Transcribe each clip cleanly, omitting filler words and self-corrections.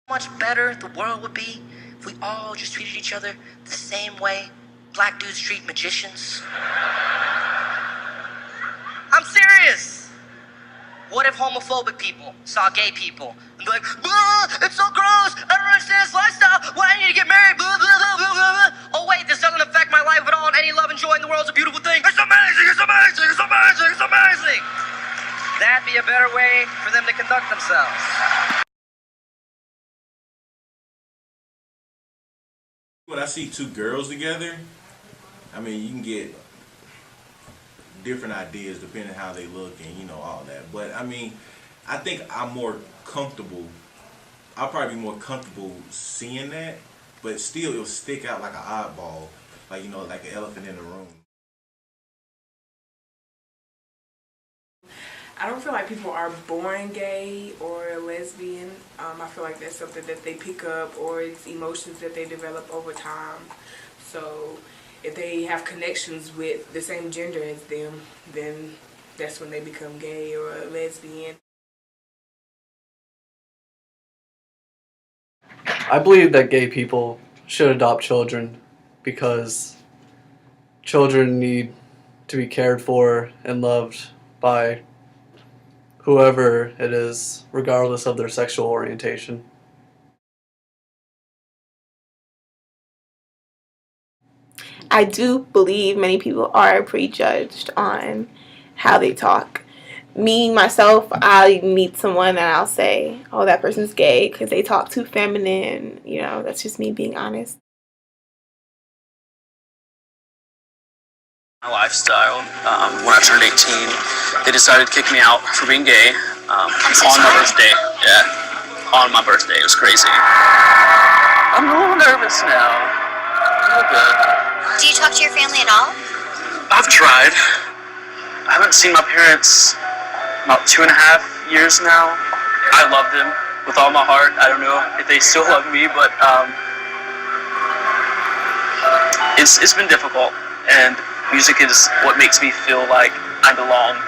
Much better the world would be if we all just treated each other the same way black dudes treat magicians. I'm serious. What if homophobic people saw gay people and be like, it's so gross, I don't understand this lifestyle, why I need to get married, blah, blah, blah, blah, blah, blah. Oh wait, this doesn't affect my life at all, and any love and joy in the world is a beautiful thing. It's amazing, it's amazing, it's amazing, it's amazing. That'd be a better way for them to conduct themselves. When I see two girls together, I mean, you can get different ideas depending on how they look and, you know, all that. But, I mean, I think I'm more comfortable. I'll probably be more comfortable seeing that, but still it'll stick out like an oddball, like, you know, like an elephant in the room. I don't feel like people are born gay or lesbian. I feel like that's something that they pick up, or it's emotions that they develop over time. So if they have connections with the same gender as them, then that's when they become gay or a lesbian. I believe that gay people should adopt children because children need to be cared for and loved by whoever it is, regardless of their sexual orientation. I do believe many people are prejudged on how they talk. Me, myself, I meet someone and I'll say, oh, that person's gay because they talk too feminine. You know, that's just me being honest. My lifestyle. When I turned 18, they decided to kick me out for being gay on my birthday. Yeah, on my birthday. It was crazy. I'm a little nervous now. A little bit. Do you talk to your family at all? I've tried. I haven't seen my parents about 2.5 years now. I love them with all my heart. I don't know if they still love me, but it's been difficult, and music is what makes me feel like I belong.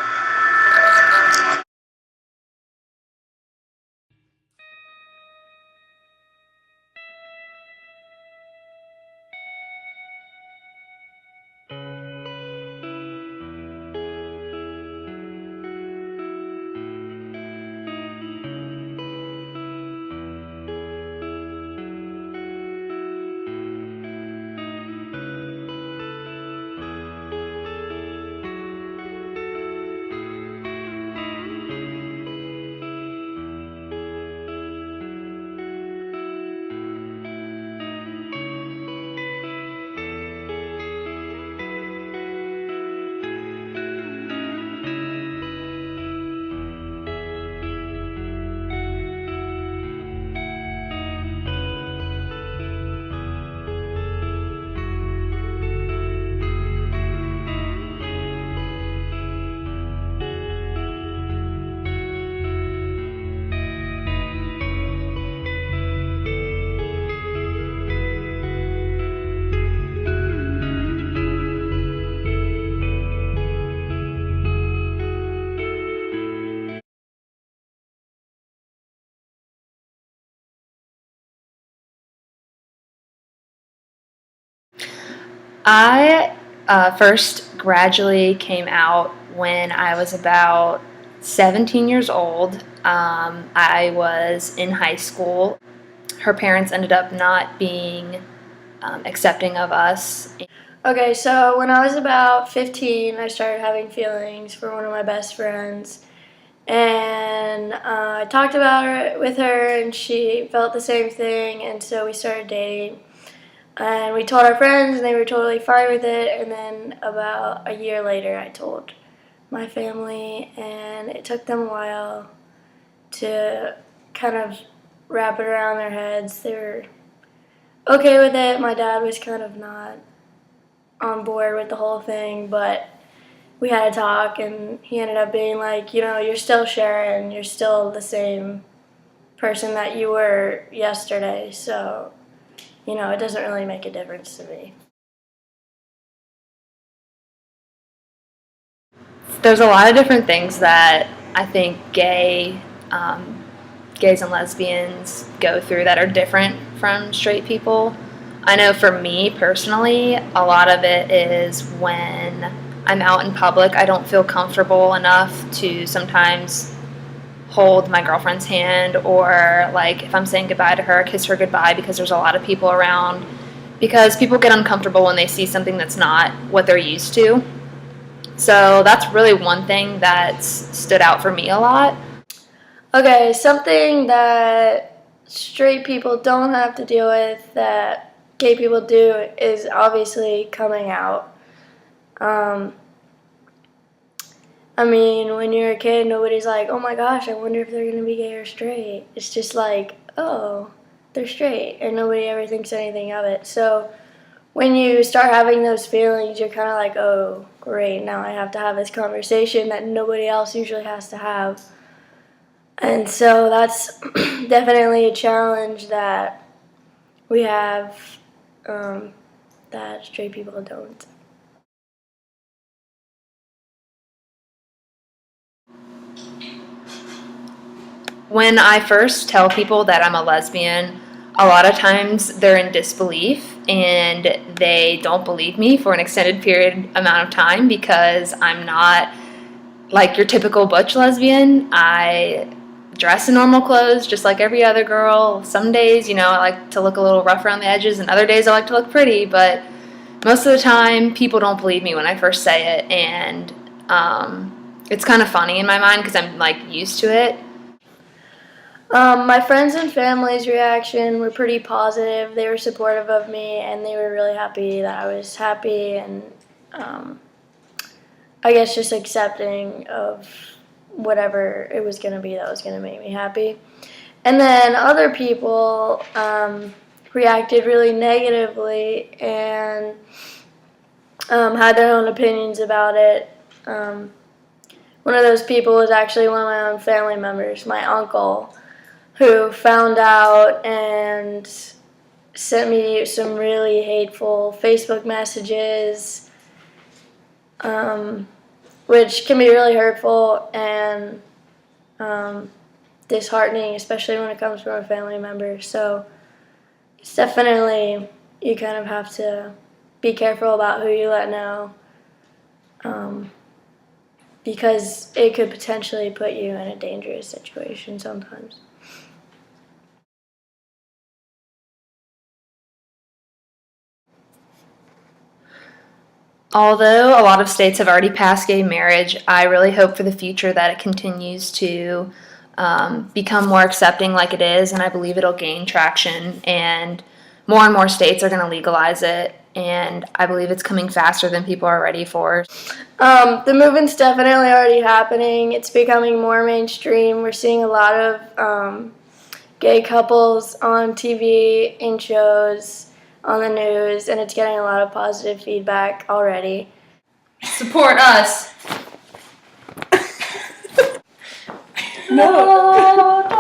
I first gradually came out when I was about 17 years old. I was in high school. Her parents ended up not being accepting of us. Okay, so when I was about 15, I started having feelings for one of my best friends. And I talked about it with her, and she felt the same thing, and so we started dating. And we told our friends, and they were totally fine with it. And then about a year later, I told my family, and it took them a while to kind of wrap it around their heads. They were okay with it. My dad was kind of not on board with the whole thing, but we had a talk, and he ended up being like, you know, you're still Sharon, you're still the same person that you were yesterday, so, you know, it doesn't really make a difference to me. There's a lot of different things that I think gay gays and lesbians go through that are different from straight people. I know for me personally, a lot of it is when I'm out in public, I don't feel comfortable enough to sometimes hold my girlfriend's hand, or like if I'm saying goodbye to her, kiss her goodbye because there's a lot of people around, because people get uncomfortable when they see something that's not what they're used to. So that's really one thing that's stood out for me a lot. Okay, something that straight people don't have to deal with that gay people do is obviously coming out. I mean, when you're a kid, nobody's like, oh my gosh, I wonder if they're going to be gay or straight. It's just like, oh, they're straight, and nobody ever thinks anything of it. So when you start having those feelings, you're kind of like, oh, great, now I have to have this conversation that nobody else usually has to have. And so that's definitely a challenge that we have that straight people don't. When I first tell people that I'm a lesbian, a lot of times they're in disbelief and they don't believe me for an extended period amount of time, because I'm not like your typical butch lesbian. I dress in normal clothes just like every other girl. Some days, you know, I like to look a little rough around the edges, and other days I like to look pretty, but most of the time people don't believe me when I first say it, and it's kind of funny in my mind because I'm like used to it. My friends and family's reaction were pretty positive. They were supportive of me, and they were really happy that I was happy, and I guess just accepting of whatever it was going to be that was going to make me happy. And then other people reacted really negatively and had their own opinions about it. One of those people was actually one of my own family members, my uncle, who found out and sent me some really hateful Facebook messages, which can be really hurtful and disheartening, especially when it comes from a family member. So it's definitely, you kind of have to be careful about who you let know, because it could potentially put you in a dangerous situation sometimes. Although a lot of states have already passed gay marriage, I really hope for the future that it continues to become more accepting like it is, and I believe it'll gain traction, and more states are going to legalize it, and I believe it's coming faster than people are ready for. The movement's definitely already happening. It's becoming more mainstream. We're seeing a lot of gay couples on TV, in shows, on the news, and it's getting a lot of positive feedback already. Support us! No!